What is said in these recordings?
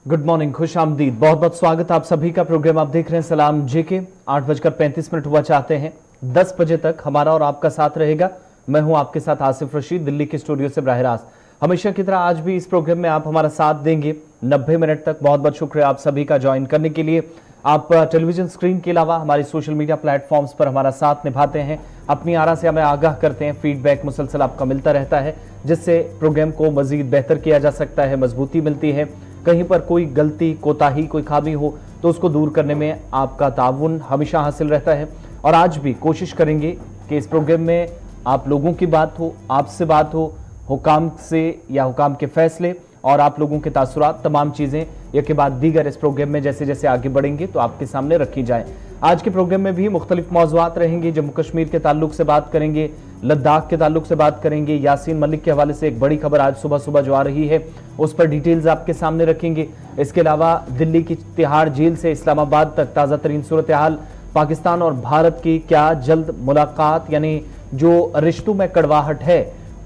Good morning, खुश आमदीद, बहुत बहुत स्वागत आप सभी का। प्रोग्राम आप देख रहे हैं सलाम जेके। 8:35 हुआ चाहते हैं 10 बजे तक हमारा और आपका साथ रहेगा। मैं हूं आपके साथ आसिफ रशीद, दिल्ली के स्टूडियो से बराह रास्त। हमेशा की तरह आज भी इस प्रोग्राम में आप हमारा साथ देंगे 90 मिनट तक। बहुत बहुत शुक्रिया आप सभी का ज्वाइन करने के लिए। आप टेलीविजन स्क्रीन के अलावा हमारे सोशल मीडिया प्लेटफॉर्म्स पर हमारा साथ निभाते हैं, अपनी आरा से हमें आगाह करते हैं, फीडबैक मुसलसल आपका मिलता रहता है, जिससे प्रोग्राम को मजीद बेहतर किया जा सकता है, मजबूती मिलती है। कहीं पर कोई गलती, कोताही, कोई खामी हो तो उसको दूर करने में आपका ताउन हमेशा हासिल रहता है। और आज भी कोशिश करेंगे कि इस प्रोग्राम में आप लोगों की बात हो, आपसे बात हो, हुकाम से या हुकाम के फैसले और आप लोगों के तासुरात, तमाम चीज़ें एक के बाद दीगर इस प्रोग्राम में जैसे जैसे आगे बढ़ेंगे तो आपके सामने रखी जाए। आज के प्रोग्राम में भी मुख्तलिफ मौज़ूआत रहेंगे। जम्मू कश्मीर के ताल्लुक से बात करेंगे, लद्दाख के ताल्लुक से बात करेंगे, यासीन मलिक के हवाले से एक बड़ी खबर आज सुबह सुबह जो आ रही है उस पर डिटेल्स आपके सामने रखेंगे। इसके अलावा दिल्ली की तिहाड़ जेल से इस्लामाबाद तक ताज़ा तरीन सूरत हाल, पाकिस्तान और भारत की क्या जल्द मुलाकात, यानी जो रिश्तों में कड़वाहट है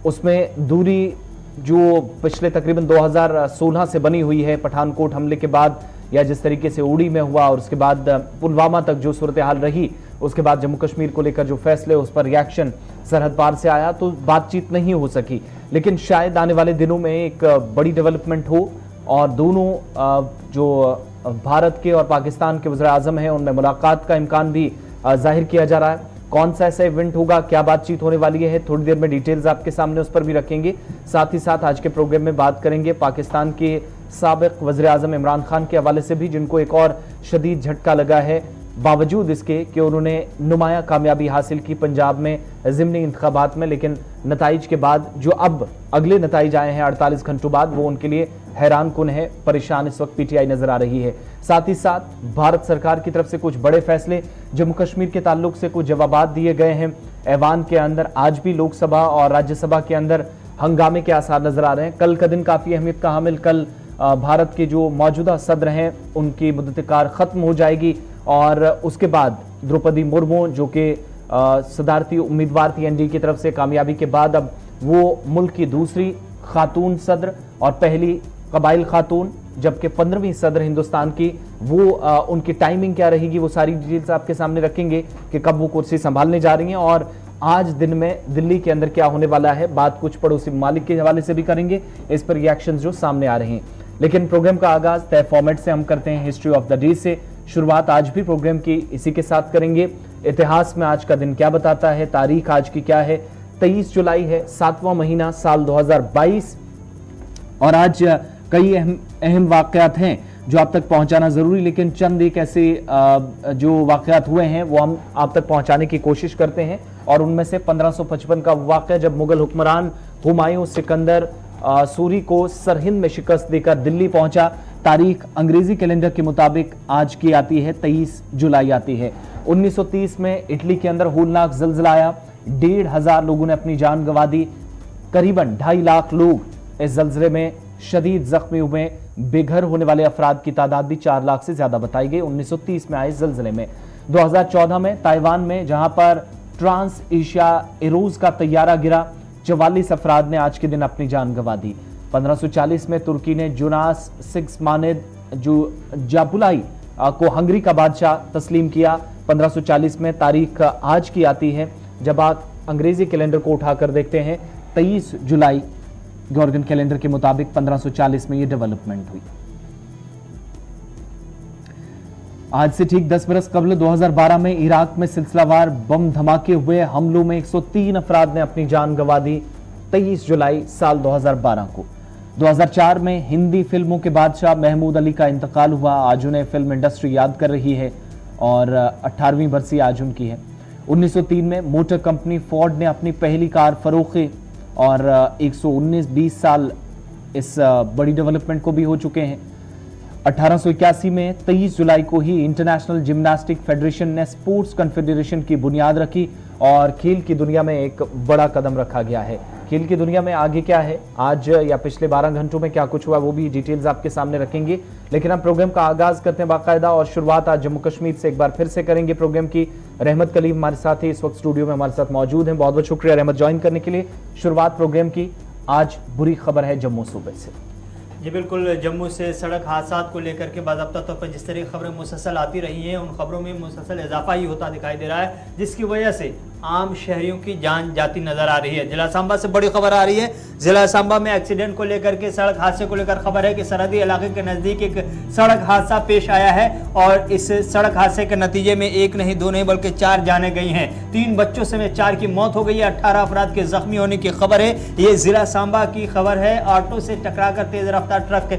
उसमें दूरी जो पिछले तकरीबन 2016 से बनी हुई है, पठानकोट हमले के बाद या जिस तरीके से उड़ी में हुआ और उसके बाद पुलवामा तक जो सूरत हाल रही, उसके बाद जम्मू कश्मीर को लेकर जो फैसले, उस पर रिएक्शन सरहद पार से आया तो बातचीत नहीं हो सकी। लेकिन शायद आने वाले दिनों में एक बड़ी डेवलपमेंट हो और दोनों जो भारत के और पाकिस्तान के वज़ीर आज़म हैं उनमें मुलाकात का इम्कान भी जाहिर किया जा रहा है। कौन सा ऐसा इवेंट होगा, क्या बातचीत होने वाली है, थोड़ी देर में डिटेल्स आपके सामने उस पर भी रखेंगे। साथ ही साथ आज के प्रोग्राम में बात करेंगे पाकिस्तान के साबिक वज़ीर आज़म इमरान खान के हवाले से भी, जिनको एक और शदीद झटका लगा है बावजूद इसके कि उन्होंने नुमाया कामयाबी हासिल की पंजाब में ज़िमनी इंतखाबात में, लेकिन नताइज के बाद जो अब अगले नताइज आए हैं 48 घंटों बाद, वो उनके लिए हैरान कुन है, परेशान इस वक्त पीटीआई नजर आ रही है। साथ ही साथ भारत सरकार की तरफ से कुछ बड़े फैसले जम्मू कश्मीर के ताल्लुक से कुछ जवाबात दिए गए हैं। ऐवान के अंदर आज भी लोकसभा और राज्यसभा के अंदर हंगामे के आसार नजर आ रहे हैं। कल का दिन काफी अहमियत का हामिल, कल भारत के जो मौजूदा सदर हैं उनकी मुद्दत-ए-कार खत्म हो जाएगी और उसके बाद द्रौपदी मुर्मू जो कि सदारती उम्मीदवार थी एनडीए की तरफ से, कामयाबी के बाद अब वो मुल्क की दूसरी खातून सदर और पहली कबाइल खातून, जबकि 15वीं सदर हिंदुस्तान की, वो उनकी टाइमिंग क्या रहेगी वो सारी डिटेल्स आपके सामने रखेंगे कि कब वो कुर्सी संभालने जा रही हैं और आज दिन में दिल्ली के अंदर क्या होने वाला है। बात कुछ पड़ोसी ममालिक के हवाले से भी करेंगे, इस पर रिएक्शन जो सामने आ रहे हैं। लेकिन प्रोग्राम का आगाज तय फॉर्मेट से हम करते हैं, हिस्ट्री ऑफ द डे से। शुरुआत आज भी प्रोग्राम की इसी के साथ करेंगे। इतिहास में आज का दिन क्या बताता है, तारीख आज की क्या है। 23 जुलाई है, 7वां महीना, साल 2022 और आज कई अहम वाकयात हैं जो आप तक पहुंचाना जरूरी, लेकिन चंद एक ऐसे जो वाकयात हुए हैं वो हम आप तक पहुंचाने की कोशिश करते हैं। और उनमें से 1555 का वाकया, जब मुगल हुक्मरान हुमायूं सिकंदर सूरी को सरहिंद में शिकस्त देकर दिल्ली पहुंचा। तारीख अंग्रेजी कैलेंडर के मुताबिक आज की आती है 23 जुलाई आती है। 1930 में इटली के अंदर होलनाक ज़िलज़िला आया, 1,500 लोगों ने अपनी जान गंवा दी। करीबन 2.5 लाख लोग इस ज़िलज़िले में शदीद जख्मी हुए। बेघर होने वाले अफराद की तादाद भी 4 लाख से ज्यादा बताई गई 1930 में आए ज़िलज़िले में। 2014 में ताइवान में जहां पर ट्रांस एशिया एरोज का तैयारा गिरा, 44 अफराद ने आज के दिन अपनी जान गंवा दी। 1540 में तुर्की ने जुनास सिग्समानिद जो जापुलाई को हंगरी का बादशाह तस्लीम किया। 1540 में तारीख आज की आती है जब आप अंग्रेजी कैलेंडर को उठाकर देखते हैं 23 जुलाई गॉर्गन कैलेंडर के मुताबिक 1540 में यह डेवलपमेंट हुई। आज से ठीक 10 बरस कबल 2012 में इराक में सिलसिलावार बम धमाके हुए, हमलों में 103 अफराद ने अपनी जान गंवा दी 23 जुलाई साल 2012 को। 2004 में हिंदी फिल्मों के बादशाह महमूद अली का इंतकाल हुआ। आज उन्हें फिल्म इंडस्ट्री याद कर रही है और 18वीं बरसी आज उनकी है। 1903 में मोटर कंपनी फोर्ड ने अपनी पहली कार फरोखी और 119-20 साल इस बड़ी डेवलपमेंट को भी हो चुके हैं। 1881 में 23 जुलाई को ही इंटरनेशनल जिम्नास्टिक फेडरेशन ने स्पोर्ट्स कन्फेडरेशन की बुनियाद रखी और खेल की दुनिया में एक बड़ा कदम रखा गया है। खेल की दुनिया में आगे क्या है, आज या पिछले 12 घंटों में क्या कुछ हुआ, वो भी डिटेल्स आपके सामने रखेंगे। लेकिन हम प्रोग्राम का आगाज करते हैं बाकायदा और शुरुआत आज जम्मू कश्मीर से एक बार फिर से करेंगे प्रोग्राम की। रहमत कलीम हमारे साथ ही इस वक्त स्टूडियो में हमारे साथ मौजूद हैं। बहुत बहुत शुक्रिया रहमत ज्वाइन करने के लिए। शुरुआत प्रोग्राम की आज बुरी खबर है जम्मू सूबे से। जी बिल्कुल, जम्मू से सड़क हादसा को लेकर के बाज़ाब्ता तौर पर जिस तरह की खबरें मुसलसल आती रही हैं, उन खबरों में मुसलसल इजाफा ही होता दिखाई दे रहा है, जिसकी वजह से आम शहरियों की जान जाती नजर आ रही है। जिला सांबा से बड़ी खबर आ रही है। जिला सांबा में एक्सीडेंट को लेकर के, सड़क हादसे को लेकर खबर है कि सरहदी इलाके के नज़दीक एक सड़क हादसा पेश आया है और इस सड़क हादसे के नतीजे में एक नहीं, दो नहीं, बल्कि 4 जानें गई हैं। 3 बच्चों समेत 4 की मौत हो गई है। 18 अफराद के जख्मी होने की खबर है। ये जिला सांबा की खबर है। ऑटो से टकराकर तेज रफ्तार ट्रक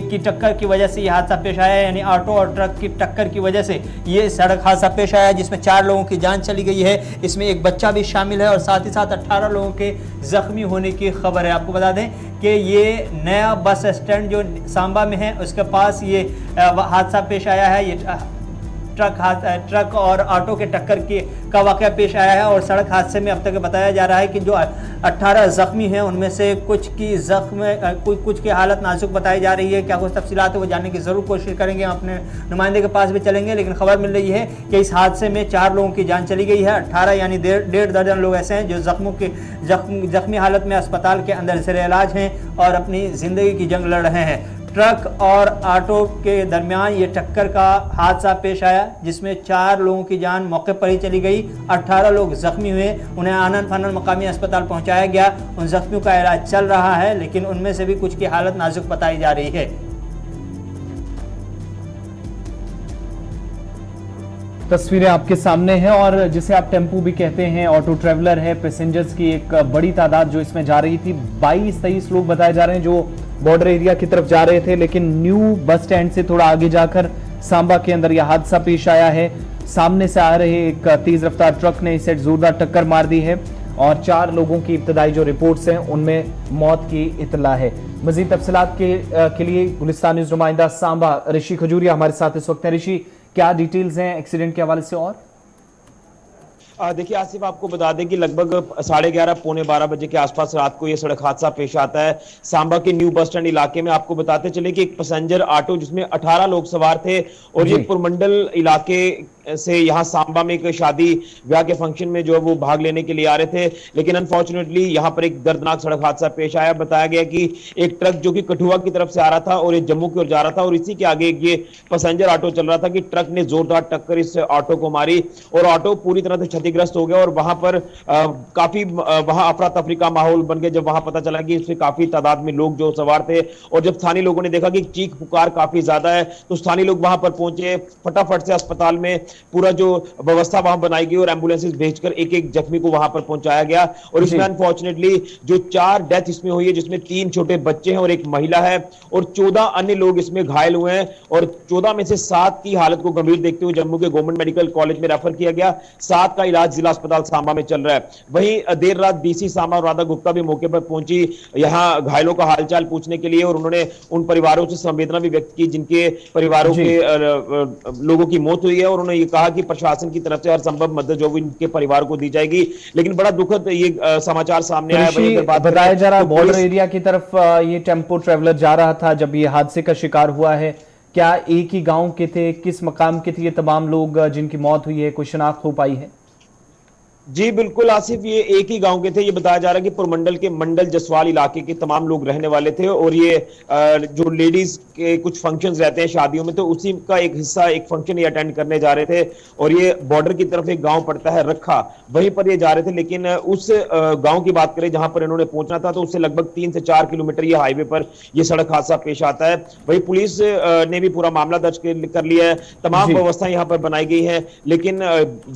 की टक्कर की वजह से यह हादसा पेश आया है, यानी ऑटो और ट्रक की टक्कर की वजह से ये सड़क हादसा पेश आया है, जिसमें 4 लोगों की जान चली गई है। इसमें एक बच्चा भी शामिल है और साथ ही साथ 18 लोगों के जख्मी होने की खबर है। आपको बता दें कि ये नया बस स्टैंड जो सांबा में है, उसके पास ये हादसा पेश आया है। ये ट्रक और ऑटो के टक्कर का वाकया पेश आया है और सड़क हादसे में अब तक बताया जा रहा है कि जो 18 जख्मी हैं, उनमें से कुछ की हालत नाजुक बताई जा रही है। क्या कुछ तफसीलात है वो जानने की ज़रूर कोशिश करेंगे, अपने नुमाइंदे के पास भी चलेंगे। लेकिन खबर मिल रही है कि इस हादसे में 4 लोगों की जान चली गई है। 18 यानी 1.5 दर्जन लोग ऐसे हैं जो जख्मी हालत में अस्पताल के अंदर ज़ेर इलाज हैं और अपनी ज़िंदगी की जंग लड़ रहे हैं। ट्रक और ऑटो के दरमियान ये टक्कर का हादसा पेश आया, जिसमें 4 लोगों की जान मौके पर ही चली गई। 18 लोग जख्मी हुए, उन्हें आनन फानन मकामी अस्पताल पहुंचाया गया। उन जख्मियों का इलाज चल रहा है, लेकिन उनमें से भी कुछ की हालत नाजुक बताई जा रही है। तस्वीरें आपके सामने हैं और जिसे आप टेम्पू भी कहते हैं, ऑटो ट्रेवलर है, पैसेंजर्स की एक बड़ी तादाद जो इसमें जा रही थी। 22-23 लोग बताए जा रहे हैं जो बॉर्डर एरिया की तरफ जा रहे थे, लेकिन न्यू बस स्टैंड से थोड़ा आगे जाकर सांबा के अंदर यह हादसा पेश आया है। सामने से आ रहे एक तेज रफ्तार ट्रक ने इसे जोरदार टक्कर मार दी है और 4 लोगों की इब्तदाई जो रिपोर्ट्स हैं उनमें मौत की इतला है। मजीद तफसीलात के लिए गुलिस्तान न्यूज नुमाइंदा सांबा ऋषि खजूरिया हमारे साथ इस वक्त हैं। ऋषि, क्या डिटेल्स हैं एक्सीडेंट के हवाले से? और देखिए आसिफ, आपको बता दें कि लगभग 11:30 पौने 12 बजे के आसपास रात को यह सड़क हादसा पेश आता है सांबा के न्यू बस स्टैंड इलाके में। आपको बताते चले कि एक पैसेंजर ऑटो जिसमें 18 लोग सवार थे और ये पुरमंडल इलाके से यहाँ सांबा में एक शादी ब्याह के फंक्शन में जो है वो भाग लेने के लिए आ रहे थे, लेकिन अनफॉर्चुनेटली यहाँ पर एक दर्दनाक सड़क हादसा पेश आया। बताया गया कि एक ट्रक जो कि कठुआ की तरफ से आ रहा था और ये जम्मू की ओर जा रहा था और इसी के आगे ये पैसेंजर ऑटो चल रहा था कि ट्रक ने जोरदार टक्कर इस ऑटो को मारी और ऑटो पूरी तरह से क्षतिग्रस्त हो गया और वहां पर काफी वहां अफरा तफरी का माहौल बन गया जब वहां पता चला कि इसमें काफी तादाद में लोग जो सवार थे। और जब स्थानीय लोगों ने देखा कि चीख पुकार काफी ज्यादा है तो स्थानीय लोग वहां पर पहुंचे। फटाफट से अस्पताल में पूरा जो व्यवस्था वहां बनाई गई और एम्बुलेंसेस भेजकर एक एक जख्मी को वहां पर पहुंचाया गया और इसमें अनफॉर्चुनेटली जो 4 डेथ इसमें हुई है, जिसमें 3 छोटे बच्चे हैं और एक महिला है और 14 अन्य लोग इसमें घायल हुए हैं और 14 में से 7 की हालत को गंभीर देखते हुए जम्मू के गवर्नमेंट मेडिकल कॉलेज में रेफर किया गया। 7 का इलाज जिला अस्पताल सांबा में चल रहा है। वहीं देर रात डीसी सांबा राधा गुप्ता भी मौके पर पहुंची यहां घायलों का हालचाल पूछने के लिए और उन्होंने उन परिवारों से संवेदना भी व्यक्त की जिनके परिवारों के लोगों की मौत हुई है और उन्होंने ये कहा कि प्रशासन की तरफ से हर संभव मदद जो भी इनके परिवार को दी जाएगी। लेकिन बड़ा दुखद ये समाचार सामने आया। बताया जा रहा है बॉर्डर एरिया की तरफ ये टेम्पो ट्रेवलर जा रहा था जब ये हादसे का शिकार हुआ है। क्या एक ही गांव के थे, किस मकाम के थे ये तमाम लोग जिनकी मौत हुई है, कोई शिनाख्त हो पाई है? जी बिल्कुल आसिफ, ये एक ही गांव के थे। ये बताया जा रहा है कि पुरमंडल के मंडल जसवाल इलाके के तमाम लोग रहने वाले थे और ये जो लेडीज के कुछ फंक्शंस रहते हैं शादियों में तो उसी का एक हिस्सा एक फंक्शन ये अटेंड करने जा रहे थे और ये बॉर्डर की तरफ एक गांव पड़ता है रखा, वहीं पर ये जा रहे थे। लेकिन उस गांव की बात करें जहां पर इन्होंने पहुंचना था तो उससे लगभग 3 से 4 किलोमीटर ये हाईवे पर यह सड़क हादसा पेश आता है। वही पुलिस ने भी पूरा मामला दर्ज कर लिया है, तमाम व्यवस्थाएं यहाँ पर बनाई गई है, लेकिन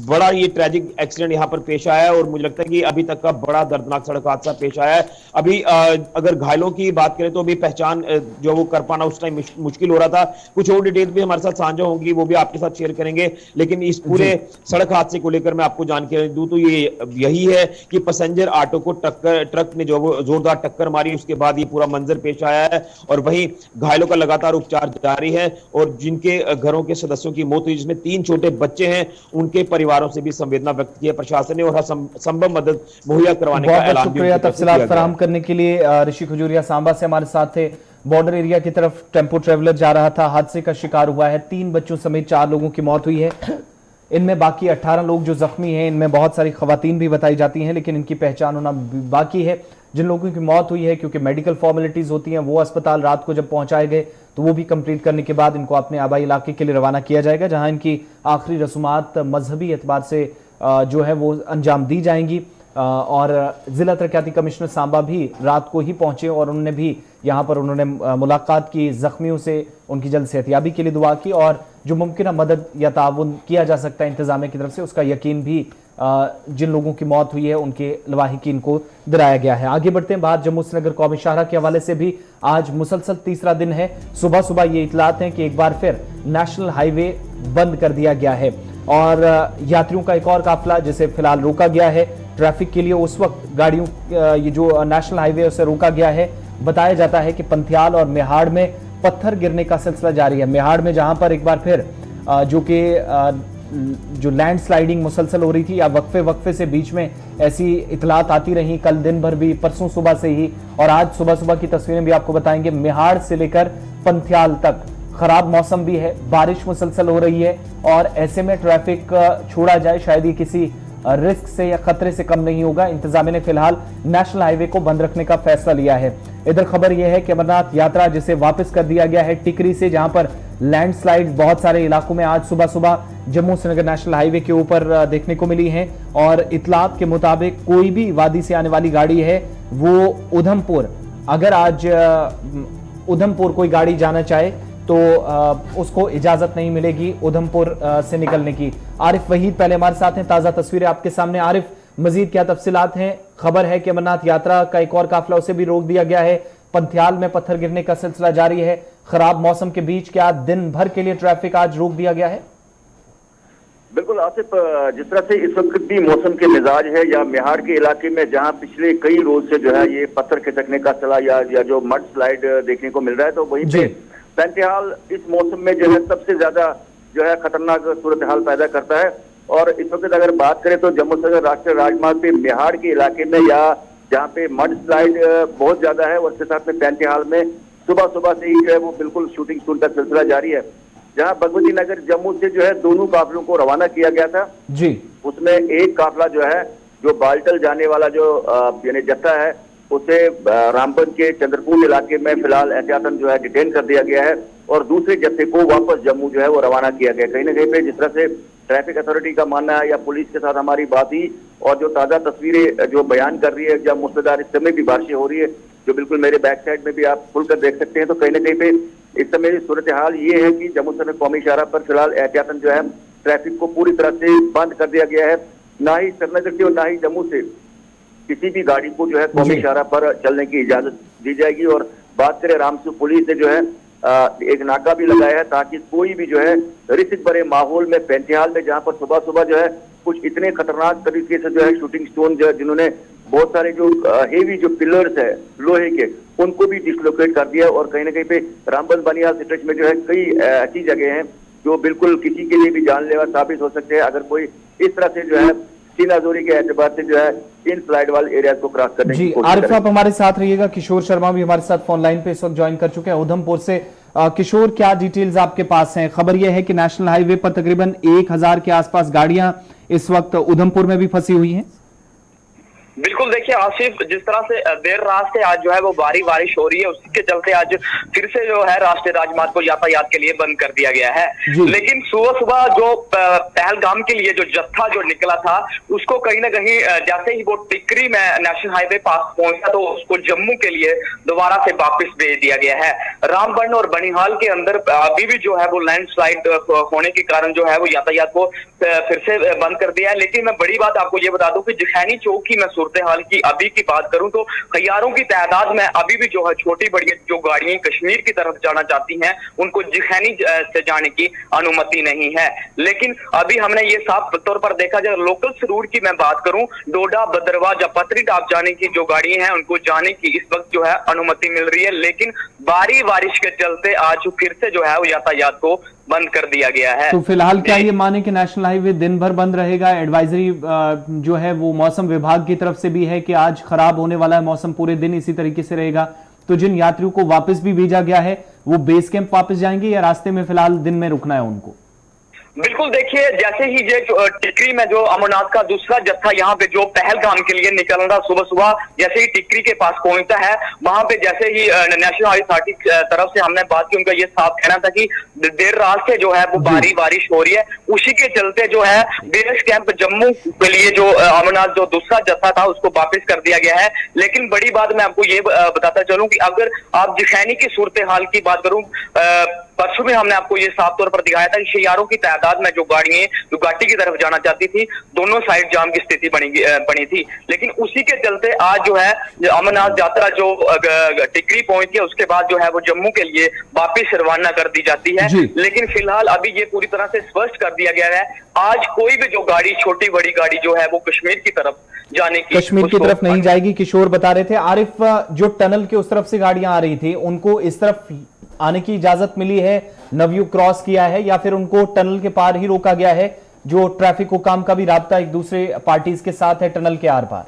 बड़ा ये ट्रेजिक एक्सीडेंट यहाँ पर पेश आया और मुझे लगता है कि अभी तक का बड़ा दर्दनाक सड़क हादसा पेश आया है। अभी अगर घायलों की बात करें तो अभी पहचान जो वो कर पाना उस टाइम मुश्किल हो रहा था। कुछ और डिटेल्स भी हमारे साथ साझा होंगी, वो भी आपके साथ शेयर करेंगे। लेकिन इस पूरे सड़क हादसे को लेकर मैं आपको जानकारी दूं तो ये यही है कि पैसेंजर ऑटो को ट्रक ने जो जोरदार टक्कर मारी, उसके बाद ये पूरा मंजर पेश आया है और वहीं घायलों का लगातार उपचार जारी है और जिनके घरों के सदस्यों की मौत हुई जिसमें 3 छोटे बच्चे हैं, उनके परिवारों से भी संवेदना व्यक्त की है प्रशासन ने और हर संभव मदद मुहैया करवाने का ऐलान भी शुक्रिया तफसीलात फराहम करने के लिए। ऋषि खजूरिया सांबा से हमारे साथ थे। बॉर्डर एरिया की तरफ टेम्पो ट्रेवलर जा रहा था, हादसे का शिकार हुआ है, 3 बच्चों समेत 4 लोगों की मौत हुई है। इनमें बाकी 18 लोग जो जख्मी हैं, इनमें बहुत सारी खवातीन भी बताई जाती हैं, लेकिन इनकी पहचान होना बाकी है। जिन लोगों की मौत हुई है, क्योंकि मेडिकल फॉर्मेलिटीज होती हैं, वो अस्पताल रात को जब पहुंचाए गए तो वो भी कंप्लीट करने के बाद इनको अपने आबाई इलाके के लिए रवाना किया जाएगा, जहां इनकी आखिरी रसूमात मजहबी एतबार से जो है वो अंजाम दी जाएंगी। और जिला तरक्याती कमिश्नर सांबा भी रात को ही पहुंचे और उन्होंने भी यहाँ पर उन्होंने मुलाकात की, जख्मियों से उनकी जल्द सेहतयाबी के लिए दुआ की और जो मुमकिन मदद या ताउन किया जा सकता है इंतजामिया की तरफ से, उसका यकीन भी जिन लोगों की मौत हुई है उनके लवाहिकीन को दिलाया गया है। आगे बढ़ते हैं, बात जम्मू श्रीनगर कौमी शाहरा के हवाले से भी आज मुसलसल तीसरा दिन है। सुबह सुबह ये इतलात हैं कि एक बार फिर नेशनल हाईवे बंद कर दिया गया है और यात्रियों का एक और काफिला जिसे फिलहाल रोका गया है ट्रैफिक के लिए, उस वक्त गाड़ियों ये जो नेशनल हाईवे उसे रोका गया है। बताया जाता है कि पंथियाल और मेहाड़ में पत्थर गिरने का सिलसिला जारी है। मेहाड़ में जहां पर एक बार फिर जो कि जो लैंड स्लाइडिंग मुसलसल हो रही थी या वक्फे वक्फे से बीच में ऐसी इतलात आती रही, कल दिन भर भी, परसों सुबह से ही और आज सुबह सुबह की तस्वीरें भी आपको बताएंगे। मेहाड़ से लेकर पंथियाल तक खराब मौसम भी है, बारिश मुसलसल हो रही है और ऐसे में ट्रैफिक छोड़ा जाए शायद ये किसी रिस्क से या खतरे से कम नहीं होगा। इंतजामिया ने फिलहाल नेशनल हाईवे को बंद रखने का फैसला लिया है। इधर खबर यह है कि अमरनाथ यात्रा जिसे वापस कर दिया गया है टिकरी से, जहां पर लैंडस्लाइड बहुत सारे इलाकों में आज सुबह सुबह जम्मू श्रीनगर नेशनल हाईवे के ऊपर देखने को मिली हैं और इतलात के मुताबिक कोई भी वादी से आने वाली गाड़ी है वो उधमपुर, अगर आज उधमपुर कोई गाड़ी जाना चाहे तो उसको इजाजत नहीं मिलेगी उधमपुर से निकलने की। आरिफ वहीद पहले हमारे साथ हैं, ताजा तस्वीरें आपके सामने। आरिफ, मजीद क्या तफसीलात हैं? खबर है कि अमरनाथ यात्रा का एक और काफिला उसे भी रोक दिया गया है। पंथियाल में पत्थर गिरने का सिलसिला जारी है। खराब मौसम के बीच क्या दिन भर के लिए ट्रैफिक आज रोक दिया गया है? बिल्कुल आसिफ, जिस तरह से इस वक्त भी मौसम के मिजाज है या मेहाड़ के इलाके में जहां पिछले कई रोज से जो है ये पत्थर खिसकने का चला या जो मड स्लाइड देखने को मिल रहा है, तो वहीं पे पैंतीहाल इस मौसम में जो है सबसे ज्यादा जो है खतरनाक सूरत हाल पैदा करता है। और इस वक्त अगर बात करें तो जम्मू श्रीनगर राष्ट्रीय राजमार्ग पे मेहाड़ के इलाके में या जहाँ पे मड स्लाइड बहुत ज्यादा है, उसके साथ में पैंतीहाल में सुबह सुबह से ही जो है वो बिल्कुल शूटिंग शूट का सिलसिला जारी है। जहाँ भगवती नगर जम्मू से जो है दोनों काफिलों को रवाना किया गया था जी, उसमें एक काफिला जो है जो बाल्टल जाने वाला जो यानी जत्था है उसे रामबन के चंद्रपुर इलाके में फिलहाल एहतियातन जो है डिटेन कर दिया गया है और दूसरे जत्थे को वापस जम्मू जो है वो रवाना किया गया। कहीं ना कहीं पे जिस तरह से ट्रैफिक अथॉरिटी का मानना है या पुलिस के साथ हमारी बात ही और जो ताजा तस्वीरें जो बयान कर रही है, जब मूसलाधार इस समय भी बारिशें हो रही है जो बिल्कुल मेरे बैक साइड में भी आप खुलकर देख सकते हैं, तो कहीं ना कहीं पे इस समय सूरत हाल ये है कि जम्मू श्रीनगर कौमी शाहरा पर फिलहाल एहतियातन जो है ट्रैफिक को पूरी तरह से बंद कर दिया गया है। ना ही श्रीनगर से और ना ही जम्मू से किसी भी गाड़ी को जो है कौमी शाहरा पर चलने की इजाजत दी जाएगी। और बात करें रामसू पुलिस ने जो है एक नाका भी लगाया है ताकि कोई भी जो है रिस्क भरे माहौल में पैंतीहाल में जहां पर सुबह सुबह जो है कुछ इतने खतरनाक तरीके से जो है शूटिंग स्टोन जो है जिन्होंने बहुत सारे जो हेवी जो पिलर्स है लोहे के उनको भी डिसलोकेट कर दिया और कहीं ना कहीं पे रामबन बनियाल स्ट्रेच में जो है कई ऐसी जगह हैं जो बिल्कुल किसी के लिए भी जानलेवा साबित हो सकते हैं अगर कोई इस तरह से जो है सीनाजोरी के एतबार से जो है इन स्लाइड वाले एरिया को क्रॉस करने की कोशिश आरिफ आप हमारे साथ रहिएगा। किशोर शर्मा भी हमारे साथ फोन लाइन पे इस वक्त ज्वाइन कर चुके हैं उधमपुर से। किशोर, क्या डिटेल्स आपके पास हैं? खबर यह है कि नेशनल हाईवे पर तकरीबन 1000 के आसपास गाड़ियां इस वक्त उधमपुर में भी फंसी हुई हैं। बिल्कुल, देखिए आसिफ, जिस तरह से देर रात से आज जो है वो भारी बारिश हो रही है, उसके चलते आज फिर से जो है राष्ट्रीय राजमार्ग को यातायात के लिए बंद कर दिया गया है। लेकिन सुबह सुबह जो पहलगाम के लिए जो जत्था जो निकला था उसको कहीं ना कहीं जैसे ही वो टिकरी में नेशनल हाईवे पास पहुंचा तो उसको जम्मू के लिए दोबारा से वापस भेज दिया गया है। रामबन और बनिहाल के अंदर अभी भी जो है वो लैंडस्लाइड होने के कारण जो है वो यातायात को फिर से बंद कर दिया है। लेकिन मैं बड़ी बात आपको ये बता दूं कि जखैनी चौक की मैं हाल की अभी की बात करूं तो हजारों की तादाद में अभी भी जो है छोटी बड़ी जो गाड़ियां कश्मीर की तरफ जाना चाहती हैं उनको जखैनी से जाने की अनुमति नहीं है। लेकिन अभी हमने ये साफ तौर पर देखा जाए लोकल रूट की मैं बात करूं, डोडा भद्रवाह या पत्नीटॉप जाने की जो गाड़ियां हैं उनको जाने की इस वक्त जो है अनुमति मिल रही है। लेकिन भारी बारिश के चलते आज फिर से जो है वो यातायात को बंद कर दिया गया है। तो फिलहाल क्या ये माने कि नेशनल हाईवे दिन भर बंद रहेगा? एडवाइजरी जो है वो मौसम विभाग की तरफ से भी है कि आज खराब होने वाला है मौसम, पूरे दिन इसी तरीके से रहेगा। तो जिन यात्रियों को वापस भी भेजा गया है वो बेस कैंप वापस जाएंगे या रास्ते में फिलहाल दिन में रुकना है उनको? बिल्कुल, देखिए जैसे ही ये टिकरी में जो अमरनाथ का दूसरा जत्था यहाँ पे जो पहलगाम के लिए निकल रहा, सुबह सुबह जैसे ही टिकरी के पास पहुंचता है, वहां पे जैसे ही नेशनल हाईवे अथॉरिटी तरफ से हमने बात की, उनका ये साफ कहना था कि देर रात से जो है वो भारी बारिश हो रही है, उसी के चलते जो है बेस कैंप जम्मू के लिए जो अमरनाथ जो दूसरा जत्था था उसको वापस कर दिया गया है। लेकिन बड़ी बात मैं आपको ये बताता चलूं कि अगर आप जिखैनी की सूरत हाल की बात करूं, परसों में हमने आपको ये साफ तौर पर दिखाया था कि शैयारों की तादाद में जो गाड़ियां जो घाटी की तरफ जाना चाहती थी, दोनों साइड जाम की स्थिति बनी थी। लेकिन उसी के चलते आज जो है अमरनाथ यात्रा जो टिकरी पहुंची है, उसके बाद जो है वो जम्मू के लिए वापिस रवाना कर दी जाती है। लेकिन फिलहाल अभी ये पूरी तरह से स्पष्ट कर दिया गया है, आज कोई भी जो गाड़ी, छोटी बड़ी गाड़ी जो है वो कश्मीर की तरफ जाने की, कश्मीर की तरफ नहीं जाएगी। किशोर बता रहे थे। आरिफ, जो टनल के उस तरफ से गाड़ियां आ रही थी, उनको इस तरफ आने की इजाजत मिली है, नवयुग क्रॉस किया है, या फिर उनको टनल के पार ही रोका गया है? जो ट्रैफिक हुकाम का भी राब्ता एक दूसरे पार्टीज के साथ है टनल के आर पार।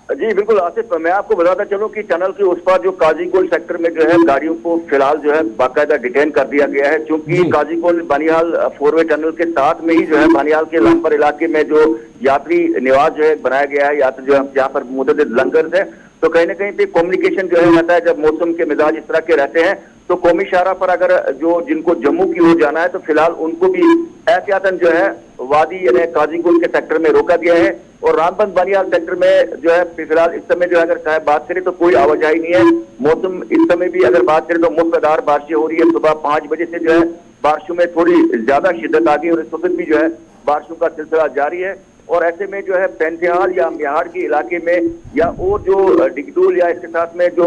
जी बिल्कुल आसिफ, मैं आपको बताता चलूं कि टनल के उस पार जो काजीकोल सेक्टर में जो है गाड़ियों को फिलहाल जो है बाकायदा डिटेन कर दिया गया है, क्योंकि काजीकोल बानिहाल 4 वे टनल के साथ में ही जो है बानिहाल के लामपर इलाके में जो यात्री निवास जो है बनाया गया है, यात्री जो है जहाँ पर मुतअद्दिद लंगर है, तो कहीं ना कहीं पे कम्युनिकेशन जो है रहता है। जब मौसम के मिजाज इस तरह के रहते हैं तो कौमी शाहरा पर अगर जो जिनको जम्मू की ओर जाना है तो फिलहाल उनको भी एहतियातन जो है वादी यानी काजीकुल के सेक्टर में रोका गया है। और रामबंद बानियाल सेक्टर में जो है फिलहाल इस समय जो है अगर चाहे बात करें तो कोई आवाजाही नहीं है। मौसम इस समय भी अगर बात करें तो मूसलाधार बारिशें हो रही है। सुबह 5 बजे से जो है बारिशों में थोड़ी ज्यादा शिद्दत आ गई और इस वक्त भी जो है बारिशों का सिलसिला जारी है। और ऐसे में जो है पैंतिहाल या मिहाड़ के इलाके में या और जो डिगडोल या इसके साथ में जो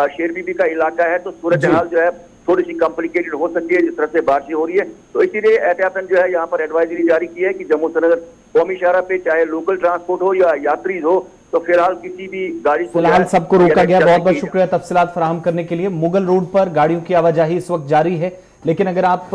शेर बीबी का इलाका है, तो सूरत हाल जो है थोड़ी सी कॉम्प्लिकेटेड हो सकती है जिस तरह से बारिश हो रही है। तो इसीलिए एहतियातन जो है यहाँ पर एडवाइजरी जारी की है कि जम्मू श्रीनगर कौमी शाहरा पे चाहे लोकल ट्रांसपोर्ट हो या यात्री हो, तो फिलहाल किसी भी गाड़ी फिलहाल सबको रोका गया। बहुत बहुत शुक्रिया तफसीलात फराहम करने के लिए। मुगल रोड पर गाड़ियों की आवाजाही इस वक्त जारी है, लेकिन अगर आप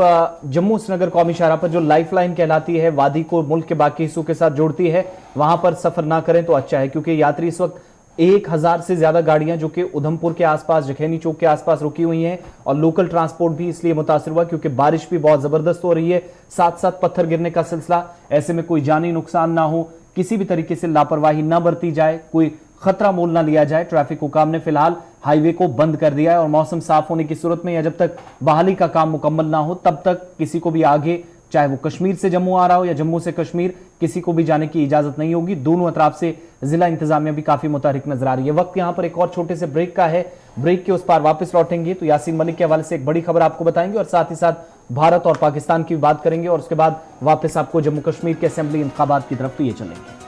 जम्मू श्रीनगर कौमी शाहरा पर जो लाइफलाइन कहलाती है, वादी को मुल्क के बाकी हिस्सों के साथ जोड़ती है, वहां पर सफर ना करें तो अच्छा है, क्योंकि यात्री इस वक्त 1000 से ज्यादा गाड़ियां जो कि उधमपुर के आसपास, जखैनी चौक के आसपास रुकी हुई हैं, और लोकल ट्रांसपोर्ट भी इसलिए मुतासिर हुआ क्योंकि बारिश भी बहुत जबरदस्त हो रही है, साथ साथ पत्थर गिरने का सिलसिला। ऐसे में कोई जानी नुकसान ना हो, किसी भी तरीके से लापरवाही ना बरती जाए, कोई खतरा मोल ना लिया जाए। ट्रैफिक हुकाम ने फिलहाल हाईवे को बंद कर दिया है और मौसम साफ होने की सूरत में या जब तक बहाली का काम मुकम्मल ना हो तब तक किसी को भी आगे, चाहे वो कश्मीर से जम्मू आ रहा हो या जम्मू से कश्मीर, किसी को भी जाने की इजाजत नहीं होगी। दोनों अतराफ से जिला इंतजामिया भी काफी मुतहरिक नजर आ रही है। वक्त यहां पर एक और छोटे से ब्रेक का है। ब्रेक के उस पार वापस लौटेंगे तो यासीन मलिक के हवाले से एक बड़ी खबर आपको बताएंगे और साथ ही साथ भारत और पाकिस्तान की बात करेंगे और उसके बाद वापस आपको जम्मू कश्मीर के असेंबली इंतखाबात की तरफ लिए चलेंगे।